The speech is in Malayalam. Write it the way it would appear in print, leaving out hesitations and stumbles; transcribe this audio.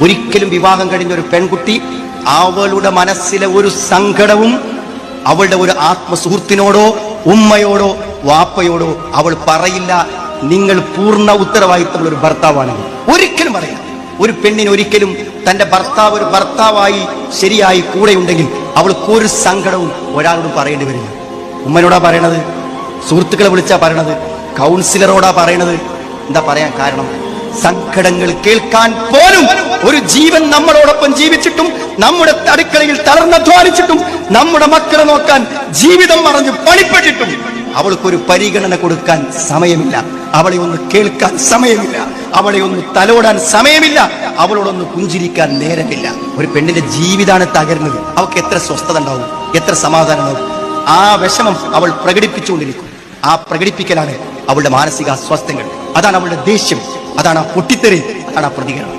ഒരിക്കലും വിവാഹം കഴിഞ്ഞ ഒരു പെൺകുട്ടി അവളുടെ മനസ്സിലെ ഒരു സങ്കടവും അവളുടെ ഒരു ആത്മസുഹൃത്തിനോടോ ഉമ്മയോടോ വാപ്പയോടോ അവൾ പറയില്ല. നിങ്ങൾ പൂർണ്ണ ഉത്തരവാദിത്തമുള്ള ഒരു ഭർത്താവാണ്. ഒരിക്കലും പറയില്ല. ഒരു പെണ്ണിന് ഒരിക്കലും തന്റെ ഭർത്താവ് ഒരു ഭർത്താവായി ശരിയായി കൂടെയുണ്ടെങ്കിൽ അവൾക്ക് ഒരു സങ്കടവും ഒരാളോട് പറയേണ്ടി വരില്ല. ഉമ്മനോടാ പറയണത്, സുഹൃത്തുക്കളെ വിളിച്ചാ പറയണത്, കൗൺസിലറോടാ പറയണത്. എന്താ പറയാൻ കാരണം? സങ്കടങ്ങൾ കേൾക്കാൻ പോലും ഒരു ജീവൻ നമ്മളോടൊപ്പം ജീവിച്ചിട്ടും, നമ്മുടെ അടുക്കളയിൽ തളർന്നധ്വാനിച്ചിട്ടും, നമ്മുടെ മക്കളെ നോക്കാൻ ജീവിതം മറഞ്ഞ് പണിപ്പെട്ടിട്ടും അവൾക്കൊരു പരിഗണന കൊടുക്കാൻ സമയമില്ല, അവളെ ഒന്ന് കേൾക്കാൻ സമയമില്ല, അവളെ ഒന്ന് തലോടാൻ സമയമില്ല, അവളോടൊന്ന് പുഞ്ചിരിക്കാൻ നേരമില്ല. ഒരു പെണ്ണിന്റെ ജീവിതമാണ് തകരുന്നത്. അവൾക്ക് എത്ര സ്വസ്ഥത ഉണ്ടാവും, എത്ര സമാധാനം ഉണ്ടാവും. ആ വിഷമം അവൾ പ്രകടിപ്പിച്ചുകൊണ്ടിരിക്കും. ആ പ്രകടിപ്പിക്കലാണ് അവളുടെ മാനസിക അസ്വസ്ഥങ്ങൾ. അതാണ് അവളുടെ ദേഷ്യം, അതാണ് ആ പൊട്ടിത്തെറി, അതാണ് ആ പ്രതികരണം.